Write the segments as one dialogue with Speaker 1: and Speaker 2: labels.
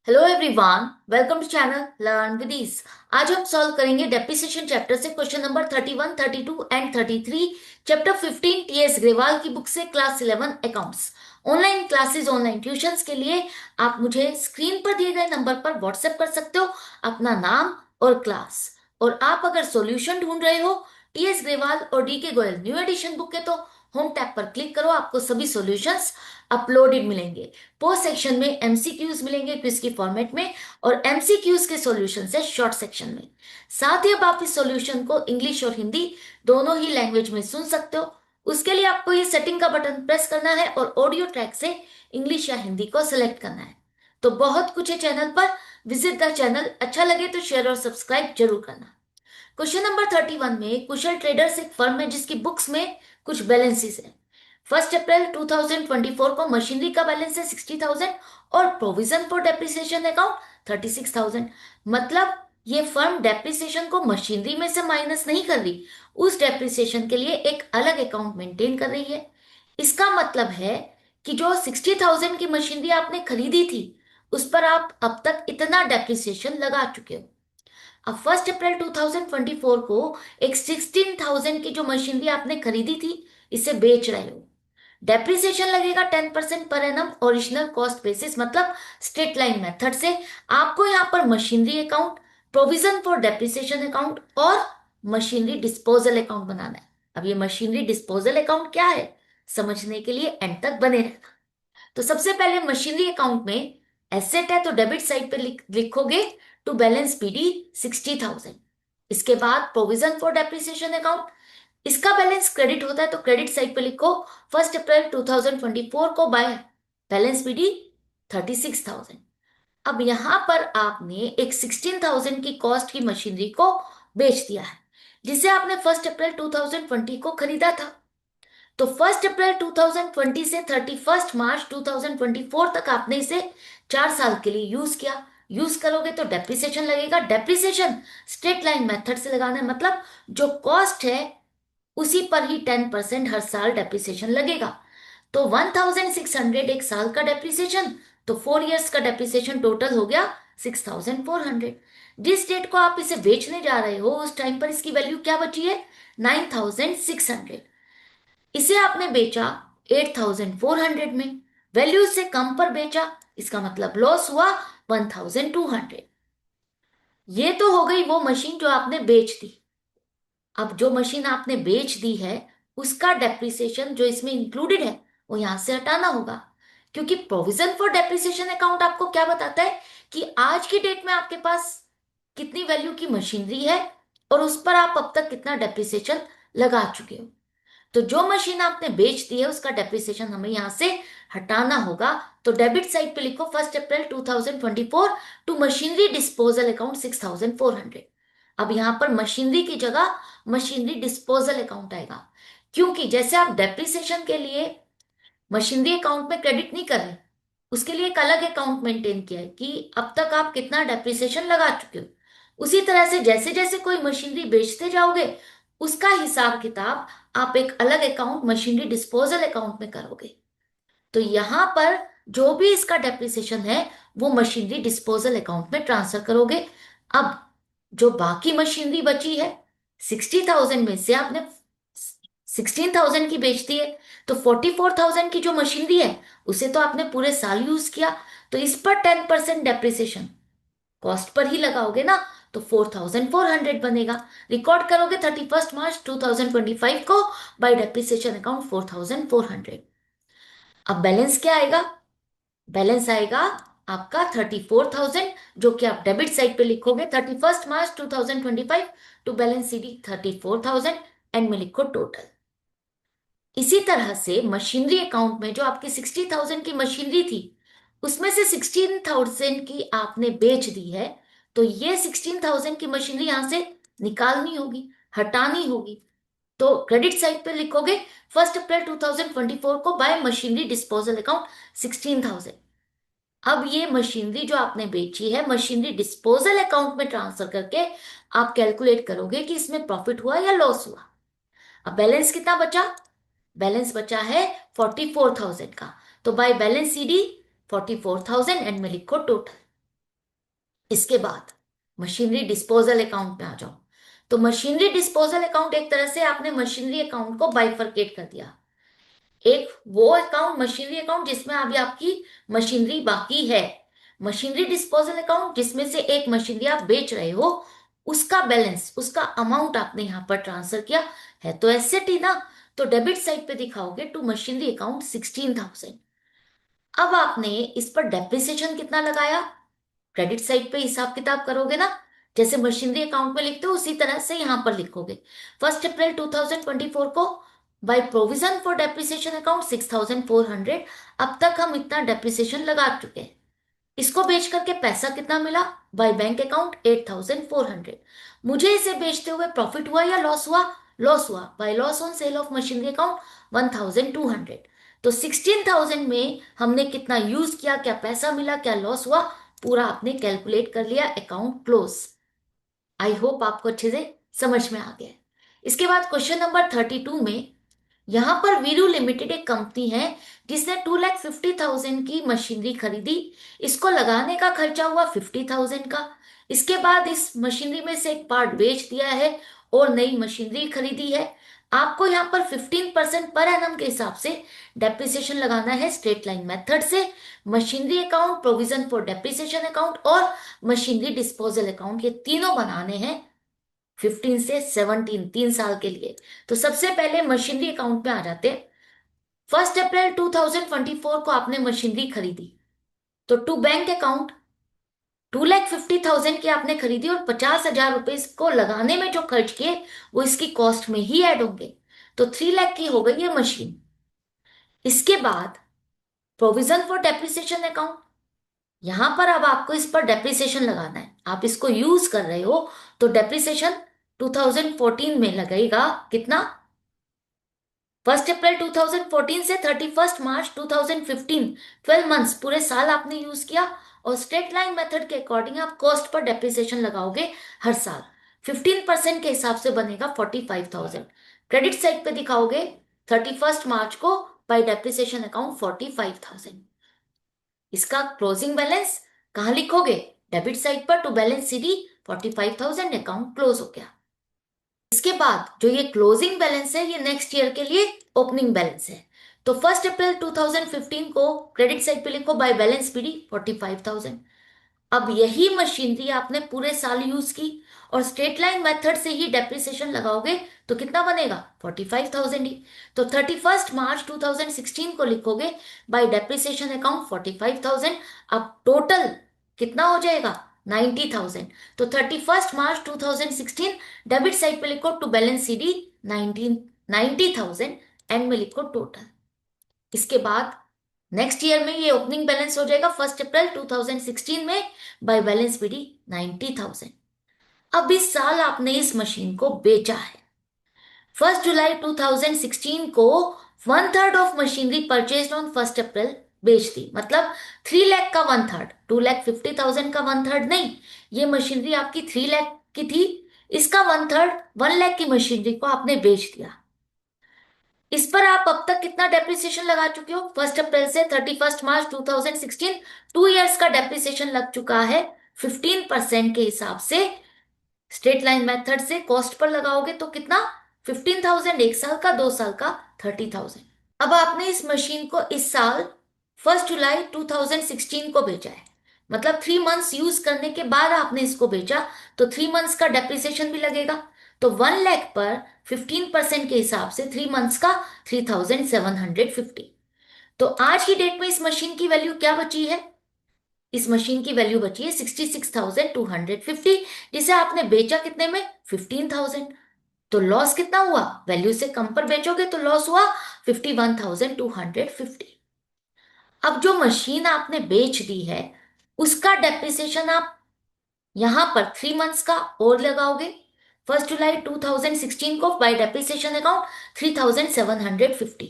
Speaker 1: Hello everyone, welcome to channel learn with ease. आज हम solve करेंगे डेप्रिसिएशन चैप्टर से question number 31, 32 and 33। Chapter 15 TS Grewal की book से class 11 accounts. Online classes, online tuitions के लिए आप मुझे स्क्रीन पर दिए गए नंबर पर व्हाट्सएप कर सकते हो अपना नाम और क्लास। और आप अगर सॉल्यूशन ढूंढ रहे हो टीएस ग्रेवाल और डी के गोयल न्यू एडिशन बुक के, तो होम टैब पर क्लिक करो, आपको सभी सॉल्यूशंस अपलोडेड मिलेंगे। पोस्ट सेक्शन में एमसीक्यूज मिलेंगे क्विज की फॉर्मेट में, और एमसीक्यूज के सॉल्यूशन है शॉर्ट सेक्शन में। साथ ही अब आप इस सॉल्यूशन को इंग्लिश और हिंदी दोनों ही लैंग्वेज में सुन सकते हो। उसके लिए आपको ये सेटिंग का बटन प्रेस करना है और ऑडियो ट्रैक से इंग्लिश या हिंदी को सिलेक्ट करना है। तो बहुत कुछ है चैनल पर, विजिट द चैनल। अच्छा लगे तो शेयर और सब्सक्राइब जरूर करना। क्वेश्चन नंबर 31 में कुशल ट्रेडर्स एक फर्म है जिसकी बुक्स में कुछ बैलेंसेस है। 1 अप्रैल 2024 को मशीनरी का बैलेंस है 60,000 और प्रोविजन फॉर डेप्रिसिएशन अकाउंट 36,000। मतलब ये फर्म डेप्रिसिएशन को मशीनरी में से माइनस नहीं कर रही, उस डेप्रिसिएशन के लिए एक अलग अकाउंट मेंटेन कर रही है। इसका मतलब है कि जो 60,000 की मशीनरी आपने खरीदी थी उस पर आप अब तक इतना डेप्रिसिएशन लगा चुके हो। अब 1 अप्रैल 2024 को एक 16,000 की जो मशीनरी आपने खरीदी थी इसे बेच रहे हो। डेप्रिसिएशन लगेगा 10% per annum original cost basis, मतलब स्ट्रेट लाइन मेथड से। आपको यहाँ पर machinery account, provision for depreciation account और मशीनरी डिस्पोजल अकाउंट बनाना है। अब ये मशीनरी डिस्पोजल अकाउंट क्या है, समझने के लिए एंड तक बने रहना। तो सबसे पहले मशीनरी अकाउंट में एसेट है तो डेबिट साइड पे लिखोगे टू बैलेंस पीडी 60,000। इसके बाद प्रोविजन फॉर डेप्रिसिएशन अकाउंट, इसका बैलेंस क्रेडिट होता है तो क्रेडिट साइड पे लिखो 1 अप्रैल 2024 को बाय बैलेंस पीडी 36,000। अब यहां पर आपने एक 16,000 की कॉस्ट की मशीनरी को बेच दिया है जिसे आपने 1 अप्रैल 2020 को खरीदा था। तो 1 अप्रैल 2020 से 31 मार्च 2024 तक आपने इसे 4 साल के लिए यूज किया। यूज करोगे तो डेप्रिसिएशन लगेगा। डेप्रिसिएशन स्ट्रेट लाइन मेथड से लगाना है, मतलब जो कॉस्ट है उसी पर ही 10% हर साल डेप्रिसिएशन लगेगा। तो 1,600 एक साल का डेप्रिसिएशन, तो 4 इयर्स का डेप्रिसिएशन टोटल हो गया 6,400। जिस डेट को आप इसे बेचने जा रहे हो उस टाइम पर इसकी वैल्यू क्या बची है, 9,600। इसे आपने बेचा 8,400 में, वैल्यू से कम पर बेचा, इसका मतलब लॉस हुआ 1,200। ये तो हो गई वो मशीन जो आपने बेच दी। अब जो मशीन आपने बेच दी है उसका डेप्रिसिएशन जो इसमें इंक्लूडेड है वो यहां से हटाना होगा, क्योंकि प्रोविजन फॉर डेप्रिसिएशन अकाउंट आपको क्या बताता है कि आज की डेट में आपके पास कितनी वैल्यू की मशीनरी है और उस पर आप अब तक कितना डेप्रिसिएशन लगा चुके हो। तो जो मशीन आपने बेच दी है उसका डेप्रिसिएशन हमें यहां से हटाना होगा। तो डेबिट साइड पे लिखो 1 अप्रैल 2024 टू मशीनरी डिस्पोजल अकाउंट 6,400। अब यहां पर मशीनरी की जगह मशीनरी डिस्पोजल अकाउंट आएगा, क्योंकि जैसे आप डेप्रिसिएशन के लिए मशीनरी अकाउंट में क्रेडिट नहीं कर रहे, उसके लिए एक अलग अकाउंट मेंटेन किया है कि अब तक आप कितना डेप्रिसिएशन लगा चुके हो। उसी तरह से जैसे जैसे कोई मशीनरी बेचते जाओगे उसका हिसाब किताब आप एक अलग अकाउंट मशीनरी डिस्पोजल अकाउंट में करोगे। तो यहां पर जो भी इसका डेप्रिसिएशन है वो मशीनरी डिस्पोजल अकाउंट में ट्रांसफर करोगे। अब जो बाकी मशीनरी बची है 60,000 में से आपने 16,000 की बेच दी है, तो 44,000 की जो मशीनरी है उसे तो आपने पूरे साल यूज किया, तो इस पर 10% डेप्रिसिएशन कॉस्ट पर ही लगाओगे ना, तो 4,400 बनेगा। रिकॉर्ड करोगे 31 मार्च 2025 को बाय डेप्रिसिएशन अकाउंट 4,400। अब बैलेंस क्या आएगा, बैलेंस आएगा आपका 34,000, जो कि आप डेबिट साइड पे लिखोगे 31 मार्च 2025 टू बैलेंस सीडी 34,000 एंड में लिखो टोटल। इसी तरह से मशीनरी अकाउंट में जो आपकी 60,000 की मशीनरी थी उसमें से 16,000 की आपने बेच दी है, तो ये 16,000 की मशीनरी यहां से निकालनी होगी, हटानी होगी। तो क्रेडिट साइड पे लिखोगे 1 अप्रैल 2024 को बाय मशीनरी डिस्पोजल अकाउंट 16,000। अब ये मशीनरी जो आपने बेची है मशीनरी डिस्पोजल अकाउंट में ट्रांसफर करके आप कैलकुलेट करोगे कि इसमें प्रॉफिट हुआ या लॉस हुआ। अब बैलेंस कितना बचा, बैलेंस बचा है 44,000 का, तो बाय बैलेंस सीडी 44,000 एंड में लिखो टोटल। इसके बाद मशीनरी डिस्पोजल अकाउंट में आ जाओ। तो मशीनरी डिस्पोजल अकाउंट एक तरह से आपने मशीनरी अकाउंट को बाइफरकेट कर दिया। एक वो अकाउंट मशीनरी अकाउंट जिसमें अभी आपकी मशीनरी बाकी है, मशीनरी डिस्पोजल अकाउंट जिसमें से एक मशीनरी आप बेच रहे हो, उसका बैलेंस, उसका अमाउंट आपने यहां पर ट्रांसफर किया है, तो एसेट ही ना। तो डेबिट साइड पे दिखाओगे टू मशीनरी अकाउंट 16,000। अब आपने इस पर डेप्रिसिएशन कितना लगाया, क्रेडिट साइड पे हिसाब किताब करोगे ना, जैसे मशीनरी अकाउंट में लिखते हो उसी तरह से यहां पर लिखोगे। 1 अप्रैल 2024 को by provision for depreciation account 6,400। अब तक हम इतना डेप्रिसिएशन लगा चुके हैं। इसको बेच करके पैसा कितना मिला, बाय बैंक अकाउंट 8,400। मुझे इसे बेचते हुए प्रॉफिट हुआ या लॉस हुआ, लॉस हुआ, by loss on sale of machinery account 1,200। तो 16,000 में हमने कितना यूज किया, क्या पैसा मिला, क्या लॉस हुआ, पूरा आपने कैलकुलेट कर लिया, अकाउंट क्लोज। आई होप आपको अच्छे से समझ में आ गया। इसके बाद क्वेश्चन नंबर 32 में, यहां पर वीरू लिमिटेड एक कंपनी है जिसने 2,50,000 की मशीनरी खरीदी। इसको लगाने का खर्चा हुआ 50,000 का। इसके बाद इस मशीनरी में से एक पार्ट बेच दिया है और नई मशीनरी खरीदी है। आपको यहाँ पर 15% पर एनम के हिसाब से डेप्रिसिएशन लगाना है स्ट्रेट लाइन मेथड से। Machinery account, provision for depreciation account और मशीनरी डिस्पोजल अकाउंट, ये तीनों बनाने हैं 15 से 17, 3 साल के लिए। तो सबसे पहले मशीनरी अकाउंट में आ जाते हैं। 1 अप्रैल 2024 को आपने मशीनरी खरीदी, तो टू बैंक अकाउंट 2,50,000 की आपने खरीदी और 50,000 रुपए इसको लगाने में जो खर्च किए वो इसकी कॉस्ट में ही ऐड होंगे। तो 3 लाख की हो गई ये मशीन। इसके बाद प्रोविजन फॉर डेप्रिसिएशन अकाउंट, यहां पर अब आपको इस पर डेप्रिसिएशन लगाना है। आप इसको यूज कर रहे हो तो डेप्रिसिएशन 2014 में लगेगा कितना, 1 अप्रैल 2014 से 31 मार्च 2015, 12 मंथ्स, पूरे साल आपने यूज किया। और स्ट्रेट लाइन मेथड के अकॉर्डिंग आप कॉस्ट पर डेप्रिसिएशन लगाओगे हर साल। 15% के हिसाब से बनेगा 45,000। क्रेडिट साइड पे दिखाओगे 31 मार्च को बाय डेप्रिसिएशन अकाउंट 45,000। इसका क्लोजिंग बैलेंस कहाँ लिखोगे, डेबिट साइड पर to balance CD 45,000, account close हो गया। इसके बाद जो ये क्लोजिंग बैलेंस है ये नेक्स्ट ईयर के लिए ओपनिंग बैलेंस है। तो 1 अप्रैल 2015 को क्रेडिट साइड पे लिखो बाय बैलेंस पीडी 45,000। अब यही मशीनरी आपने पूरे साल यूज की और स्ट्रेट लाइन मेथड से ही डेप्रिसिएशन लगाओगे तो कितना बनेगा 45,000 ही। तो 31 मार्च 2016 को लिखोगे बाय डेप्रिसिएशन अकाउंट 45,000। अब टोटल कितना हो जाएगा 90,000। तो 31 मार्च 2016 डेबिट साइड पे लिखो टू बैलेंस सीडी 90,000, एंड में लिखो टोटल। इसके बाद नेक्स्ट ईयर में ये ओपनिंग बैलेंस हो जाएगा 1 अप्रैल 2016 में बाय बैलेंस पीडी 90,000। अब इस साल आपने इस मशीन को बेचा है। 1 जुलाई 2016 को 1/3 ऑफ मशीनरी परचेज ऑन 1 अप्रैल बेच दी, मतलब 3 लाख का 1/3, 2,50,000 का 1/3 नहीं। ये मशीनरी आपकी 3 लाख की थी, इसका 1/3 1 लाख की मशीनरी को आपने बेच दिया। इस पर आप अब तक कितना डेप्रिसिएशन लगा चुके हो, 1 अप्रैल से 31 मार्च 2016, 2 इयर्स का डेप्रिसिएशन लग चुका है। 15% के हिसाब से स्ट्रेट लाइन मेथड से कॉस्ट पर लगाओगे तो कितना 15,000 एक साल का, 2 साल का 30,000। अब आपने इस मशीन को इस साल 1 जुलाई 2016 को बेचा है, मतलब 3 मंथ्स यूज करने के बाद आपने इसको बेचा, तो 3 मंथ्स का डेप्रिसिएशन भी लगेगा। तो 1 लाख पर 15% के हिसाब से 3 मंथ्स का 3,750। तो आज की डेट में इस मशीन की वैल्यू क्या बची है, इस मशीन की वैल्यू बची है 66,250, जिसे आपने बेचा कितने में 15,000। तो लॉस कितना हुआ, वैल्यू से कम पर बेचोगे तो लॉस हुआ 51,250। अब जो मशीन आपने बेच दी है उसका डेप्रिसिएशन आप यहां पर 3 मंथ्स का और लगाओगे। 1 जुलाई 2016 को बाय डेप्रिसिएशन अकाउंट 3,750।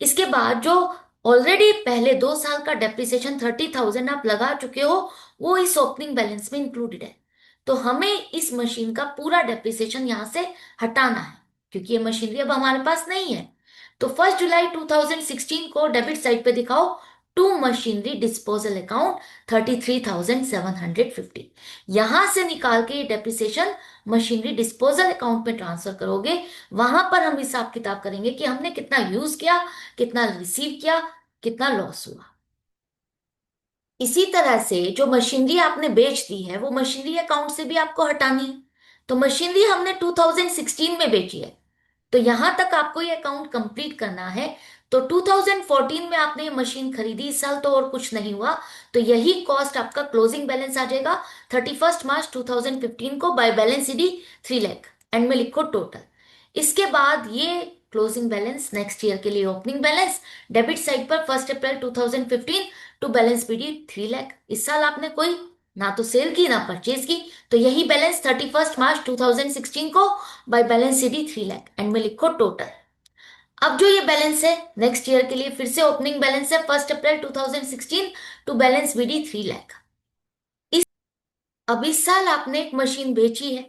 Speaker 1: इसके बाद जो ऑलरेडी पहले 2 साल का डेप्रिसिएशन 30,000 आप लगा चुके हो वो इस ओपनिंग बैलेंस में इंक्लूडेड है। तो हमें इस मशीन का पूरा डेप्रिसिएशन यहां से हटाना है क्योंकि ये मशीनरी अब हमारे पास नहीं है। तो 1 जुलाई 2016 को डेबिट साइड पे दिखाओ टू मशीनरी डिस्पोजल अकाउंट 33,750। यहां से निकाल के ये डेप्रिसिएशन मशीनरी डिस्पोजल अकाउंट में ट्रांसफर करोगे। वहां पर हम हिसाब किताब करेंगे कि हमने कितना यूज किया, कितना रिसीव किया, कितना लॉस हुआ। इसी तरह से जो मशीनरी आपने बेच दी है वो मशीनरी अकाउंट से भी आपको हटानी है। तो मशीनरी हमने 2016 में बेची है, तो यहां तक आपको ये अकाउंट कंप्लीट करना है। तो 2014 में आपने ये मशीन खरीदी, इस साल तो और कुछ नहीं हुआ, तो यही कॉस्ट आपका क्लोजिंग बैलेंस आ जाएगा 31 मार्च 2015 को by balance CD 3 lakh. And में लिखो टोटल। इसके बाद ये क्लोजिंग बैलेंस नेक्स्ट ईयर के लिए ओपनिंग बैलेंस डेबिट साइड पर 1 अप्रैल 2015 टू बैलेंस बीडी 3 लाख। इस साल आपने कोई ना तो सेल की ना परचेज की, तो यही बैलेंस 31 मार्च 2016 को by balance CD 3 lakh. And में लिखो टोटल। अब जो ये बैलेंस है नेक्स्ट ईयर के लिए फिर से ओपनिंग बैलेंस है 1 अप्रैल 2016 टू बैलेंस बीडी 3 लाख। इस अब इस साल आपने एक मशीन बेची है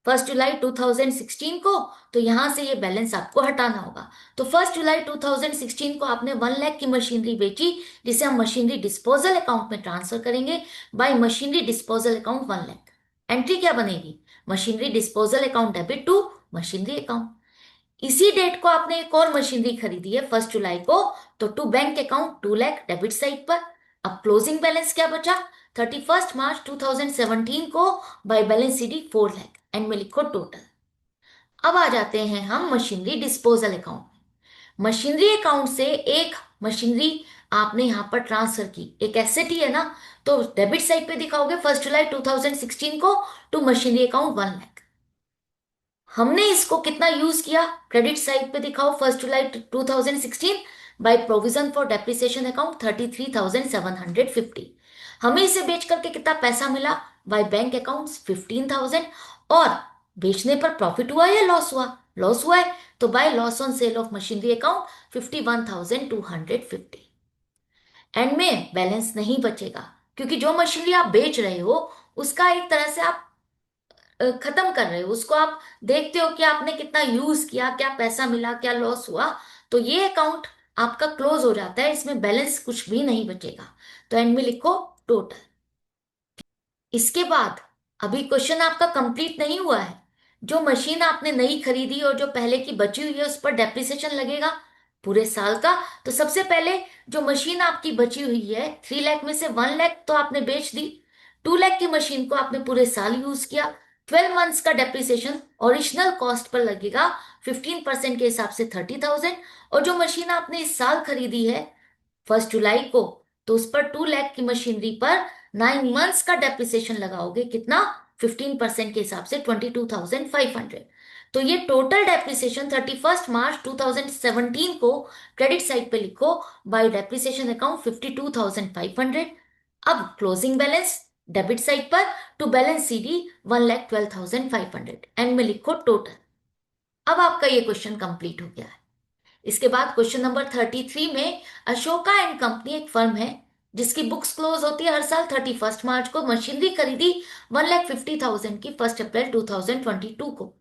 Speaker 1: 1 जुलाई 2016 को, तो यहां से ये बैलेंस आपको हटाना होगा। तो 1 जुलाई 2016 को आपने 1 लाख की मशीनरी बेची, जिसे हम मशीनरी डिस्पोजल अकाउंट में ट्रांसफर करेंगे by machinery disposal account 1 lakh. Entry क्या बनेगी? Machinery disposal account debit to machinery account. इसी डेट को आपने एक और मशीनरी खरीदी है 1 जुलाई को, तो to bank account 2 lakh debit side पर। अब क्लोजिंग बैलेंस क्या बचा? 31 मार्च 2017 को by balance CD 4 lakh. And में लिखो टोटल। अब आ जाते हैं हम machinery disposal account. Machinery account से एक मशीनरी आपने यहां पर ट्रांसफर की, एक एसेट ही है ना, तो डेबिट साइड पे दिखाओगे 1 जुलाई 2016 को टू मशीनरी अकाउंट 1 लाख। हमने इसको कितना यूज किया? क्रेडिट साइड पे दिखाओ 1 जुलाई 2016 by provision for depreciation account 33,750। हमें इसे बेच करके कितना पैसा मिला? By bank accounts 15,000। और बेचने पर प्रॉफिट हुआ या लॉस हुआ? लॉस हुआ है, तो by loss on sale of machinery account 51,250। And में बैलेंस नहीं बचेगा, क्योंकि जो मशीनरी आप बेच रहे हो उसका एक तरह से आप खत्म कर रहे हो, उसको आप देखते हो कि आपने कितना यूज किया, क्या पैसा मिला, क्या लॉस हुआ। तो ये अकाउंट आपका क्लोज हो जाता है, इसमें बैलेंस कुछ भी नहीं बचेगा। तो एंड में लिखो टोटल। इसके बाद अभी क्वेश्चन आपका कंप्लीट नहीं हुआ है। जो मशीन आपने नई खरीदी और जो पहले की बची हुई है उस पर डेप्रिसिएशन लगेगा पूरे साल का। तो सबसे पहले जो मशीन आपकी बची हुई है 3 लाख में से 1 लाख तो आपने बेच दी। 2 लाख की मशीन को आपने पूरे साल यूज किया। 12 मंथ्स का डेप्रिसिएशन ओरिजिनल कॉस्ट पर लगेगा 15% के हिसाब से 30,000। और जो मशीन आपने इस साल खरीदी है 1 जुलाई को, तो उस पर 2 लाख की मशीनरी पर 9 मंथ्स का डेप्रिसिएशन लगाओगे, कितना? 15% के हिसाब से 22,500। तो ये टोटल डेप्रिसिएशन 31 मार्च 2017 को क्रेडिट साइड पे लिखो बाय डेप्रिसिएशन अकाउंट 52,500। अब क्लोजिंग बैलेंस डेबिट साइड पर टू बैलेंस सीडी 1,12,500। एंड में लिखो टोटल। अब आपका ये क्वेश्चन कंप्लीट हो गया है। इसके बाद क्वेश्चन नंबर 33 में अशोका एंड कंपनी एक फर्म है जिसकी बुक्स क्लोज होती है हर साल 31 मार्च को। मशीनरी खरीदी 1,50,000 की 1 अप्रैल 2022 को।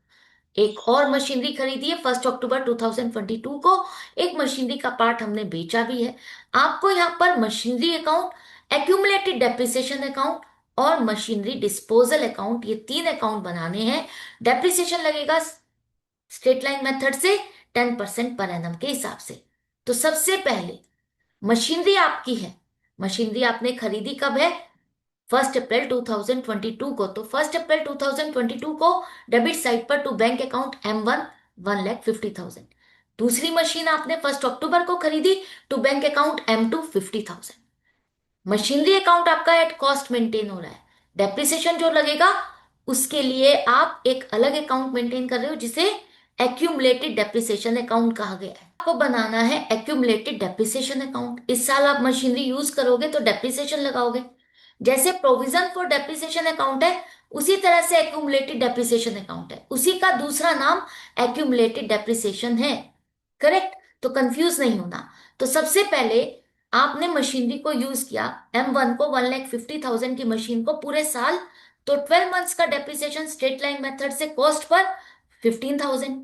Speaker 1: एक और मशीनरी खरीदी है 1 अक्टूबर 2022 को। एक मशीनरी का पार्ट हमने बेचा भी है। आपको यहाँ पर machinery account, accumulated depreciation account और मशीनरी डिस्पोजल अकाउंट, ये 3 अकाउंट बनाने हैं। डेप्रिसिएशन लगेगा स्ट्रेट लाइन मेथड से 10% पर एनम के हिसाब से। तो सबसे पहले मशीनरी आपकी है, मशीनरी आपने खरीदी कब है? 1 अप्रैल 2022 को। तो 1 अप्रैल 2022 को डेबिट साइड पर टू बैंक अकाउंट M1 1,50,000। दूसरी मशीन आपने 1 अक्टूबर को खरीदी, to bank account M2 50,000। Machinery account आपका एट कॉस्ट मेंटेन हो रहा है। डेप्रिसिएशन जो लगेगा उसके लिए आप एक अलग अकाउंट मेंटेन कर रहे हो जिसे एक्यूमुलेटेड डेप्रिसिएशन अकाउंट कहा गया है। आपको बनाना है एक्यूमुलेटेड डेप्रिसिएशन अकाउंट। इस साल आप मशीनरी यूज करोगे तो डेप्रिसिएशन लगाओगे। जैसे प्रोविजन फॉर डेप्रिसिएशन अकाउंट है उसी तरह से एक्यूमुलेटेड डेप्रिसिएशन अकाउंट है, उसी का दूसरा नाम एक्यूमुलेटेड डेप्रिसिएशन है। करेक्ट? तो कंफ्यूज नहीं होना। तो सबसे पहले आपने मशीनरी को यूज किया M1 को 1,50,000 की मशीन को पूरे साल, तो 12 मंथ्स का डेप्रिसिएशन स्ट्रेट लाइन मेथड से कॉस्ट पर 15,000।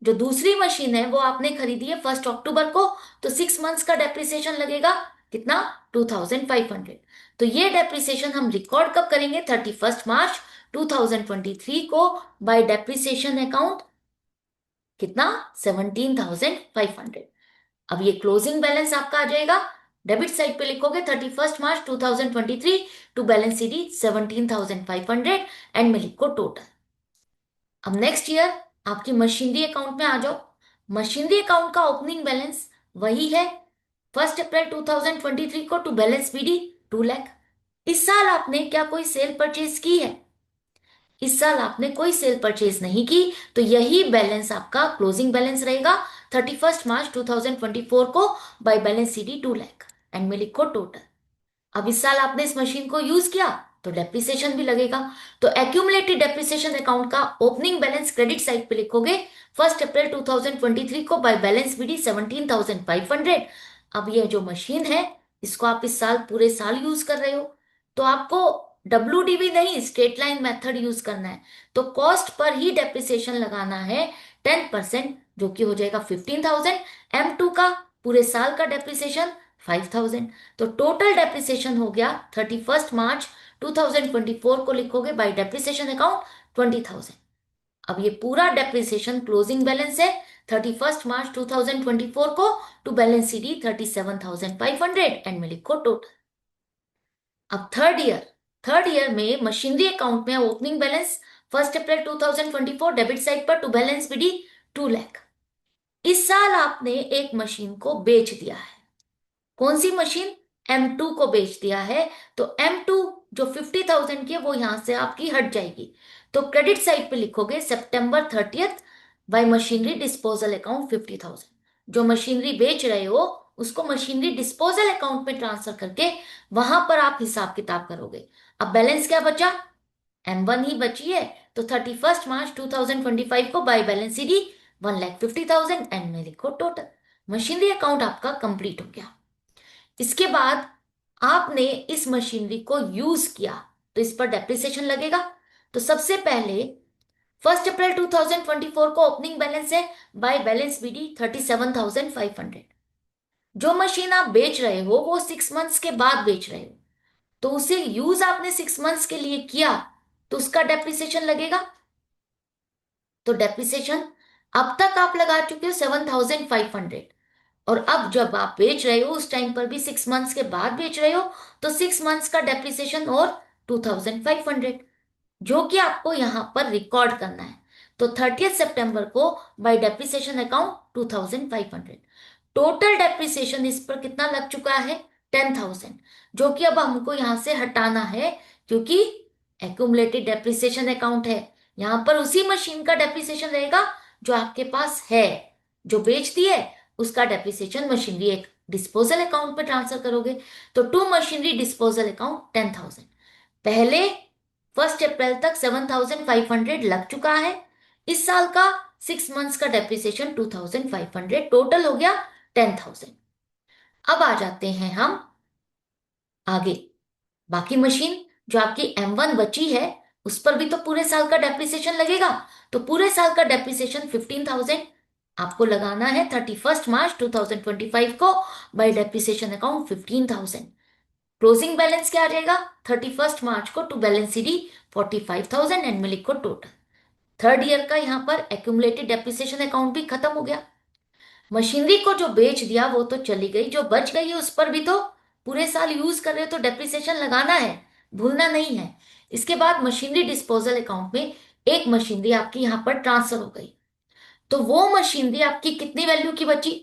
Speaker 1: जो दूसरी मशीन है वो आपने खरीदी है 1 अक्टूबर को, तो 6 मंथ्स का डेप्रिसिएशन लगेगा कितना 2500। तो ये डेप्रिसिएशन हम रिकॉर्ड कब करेंगे? 31 मार्च 2023 को बाय डेप्रिसिएशन अकाउंट कितना 17,500। अब ये क्लोजिंग बैलेंस आपका आ जाएगा, डेबिट साइड पे लिखोगे 31 मार्च 2023 टू बैलेंस सीडी 17,500 एंड में लिखो टोटल। अब नेक्स्ट ईयर आपकी मशीनरी अकाउंट में आ जाओ। मशीनरी अकाउंट का ओपनिंग बैलेंस वही है 1 अप्रैल 2023 को टू बैलेंस बीडी 2 लाख। इस साल आपने क्या कोई सेल परचेज की है? इस साल आपने कोई सेल परचेज नहीं की, तो यही बैलेंस आपका क्लोजिंग बैलेंस रहेगा 31 मार्च 2024 को by balance CD 2 lakh and में लिखो टोटल। अब इस साल आपने इस मशीन को यूज किया तो डेप्रिसिएशन भी लगेगा, तो एक्यूमुलेटेड डेप्रिसिएशन अकाउंट का ओपनिंग बैलेंस क्रेडिट साइड पे लिखोगे 1 अप्रैल 2023 को बाय बैलेंस बीडी 17,500। अब ये जो मशीन है इसको आप इस साल पूरे साल यूज कर रहे हो, तो आपको WDV नहीं स्ट्रेट लाइन मेथड यूज करना है, तो कॉस्ट पर ही डेप्रिसिएशन लगाना है 10%, जो कि हो जाएगा 15,000। M2 का पूरे साल का डेप्रिसिएशन 5,000। तो टोटल डेप्रिसिएशन हो गया 31 मार्च 2024 को लिखोगे बाय डेप्रिसिएशन अकाउंट 20,000। अब ये पूरा डेप्रिसिएशन क्लोजिंग बैलेंस है 31 मार्च 2024 को टू बैलेंस सीडी 37,500 एंड में लिखो टोटल। अब थर्ड ईयर में मशीनरी अकाउंट में ओपनिंग बैलेंस 1 अप्रैल 2024 डेबिट साइड पर टू बैलेंस बीडी 2 लाख। इस साल आपने एक मशीन को बेच दिया है। कौन सी मशीन? M2 को बेच दिया है, तो M2 जो 50,000 की है वो यहां से आपकी हट जाएगी, तो क्रेडिट साइड पे लिखोगे September 30 bye machinery disposal account 50,000। जो मशीनरी बेच रहे हो उसको मशीनरी डिस्पोजल अकाउंट में ट्रांसफर करके वहां पर आप हिसाब किताब करोगे। अब बैलेंस क्या बचा? M1 ही बची है, तो 31 मार्च 2025 को बाय बैलेंस सीडी 1,50,000 एंड में लिखो टोटल। मशीनरी अकाउंट आपका कंप्लीट हो गया। इसके बाद आपने इस मशीनरी को यूज किया तो इस पर डेप्रिसिएशन लगेगा। तो सबसे पहले 1 अप्रैल 2024 को ओपनिंग बैलेंस है बाय बैलेंस बीडी 37,500। जो मशीन आप बेच रहे हो वो 6 मंथ्स के बाद बेच रहे हो, तो उसे यूज आपने 6 मंथ्स के लिए किया तो उसका डेप्रिसिएशन लगेगा। तो डेप्रिसिएशन अब तक आप लगा चुके हो 7,500, और अब जब आप बेच रहे हो उस टाइम पर भी 6 मंथ्स के बाद बेच रहे हो, तो 6 मंथ्स का डेप्रिसिएशन और 2,500, जो कि आपको यहां पर रिकॉर्ड करना है। तो 30 सितंबर को bye depreciation account 2,500। Total depreciation इस पर कितना लग चुका है? 10,000, जो कि अब हमको यहां से हटाना है, क्योंकि एक्यूमुलेटेड डेप्रिसिएशन अकाउंट है। यहां पर उसी मशीन का डेप्रिसिएशन रहेगा जो आपके पास है, जो बेच दी है उसका डेप्रिसिएशन मशीनरी एक डिस्पोजल अकाउंट पे ट्रांसफर करोगे। तो टू मशीनरी डिस्पोजल अकाउंट 10,000। पहले 1 अप्रैल तक 7,500 लग चुका है। इस साल का 6 मंथ्स का डेप्रिसिएशन 2,500, टोटल हो गया 10,000। अब आ जाते हैं हम आगे। बाकी मशीन जो आपकी M1 बची है उस पर भी तो पूरे साल का डेप्रिसिएशन लगेगा, तो पूरे साल का डेप्रिसिएशन 15,000 आपको लगाना है 31 मार्च 2025 को bye depreciation account 15,000। Closing balance क्या आ जाएगा 31 मार्च को टू बैलेंस सीडी 45,000 एंड में लिखो टोटल। थर्ड ईयर का यहाँ पर एक्यूमुलेटेड डेप्रिसिएशन अकाउंट भी खत्म हो गया। मशीनरी को जो बेच दिया वो तो चली गई, जो बच गई है उस पर भी तो पूरे साल यूज कर रहे हो तो डेप्रिसिएशन लगाना है, भूलना नहीं है। इसके बाद मशीनरी डिस्पोजल अकाउंट में एक मशीनरी आपकी यहां पर ट्रांसफर हो गई, तो वो मशीनरी आपकी कितनी वैल्यू की बची?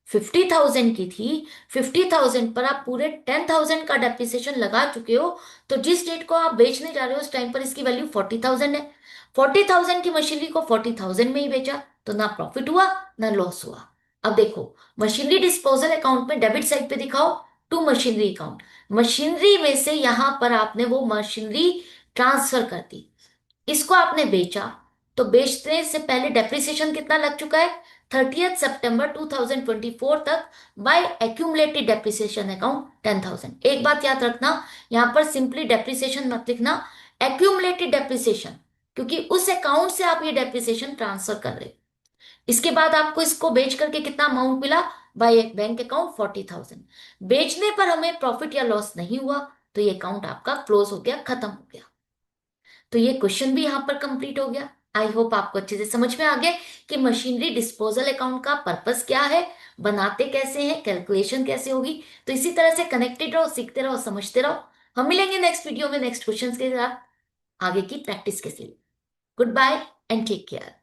Speaker 1: 50,000 की थी। 50,000 पर आप पूरे 10,000 का डेप्रिसिएशन लगा चुके हो, तो जिस डेट को आप बेचने जा रहे हो उस टाइम पर इसकी वैल्यू 40,000 है। 40,000 की मशीनरी को 40,000 में ही बेचा, तो ना प्रॉफिट हुआ ना लॉस हुआ। अब देखो मशीनरी डिस्पोजल अकाउंट में डेबिट साइड पे दिखाओ टू मशीनरी अकाउंट। मशीनरी में से यहां पर आपने वो मशीनरी ट्रांसफर कर दी, इसको आपने बेचा, तो बेचने से पहले डेप्रिसिएशन कितना लग चुका है 30 सितंबर 2024 तक बाय एक्यूमुलेटेड डेप्रिसिएशन अकाउंट 10,000। एक बात याद रखना, यहां पर सिंपली डेप्रिसिएशन मत लिखना, एक्यूमुलेटेड डेप्रिसिएशन, क्योंकि उस अकाउंट से आप ये डेप्रिसिएशन ट्रांसफर कर रहे हो। इसके बाद आपको इसको बेच करके कितना अमाउंट मिला, बाय एक बैंक अकाउंट 40,000। बेचने पर हमें प्रॉफिट या लॉस नहीं हुआ, तो ये अकाउंट आपका क्लोज हो गया, खत्म हो गया। तो ये क्वेश्चन भी यहां पर कंप्लीट हो गया। आई होप आपको अच्छे से समझ में आ गया कि मशीनरी डिस्पोजल अकाउंट का पर्पस क्या है, बनाते कैसे हैं, कैलकुलेशन कैसे होगी। तो इसी तरह से कनेक्टेड रहो, सीखते रहो, समझते रहो। हम मिलेंगे नेक्स्ट वीडियो में नेक्स्ट क्वेश्चंस के साथ, आगे की प्रैक्टिस के लिए। Goodbye and take care.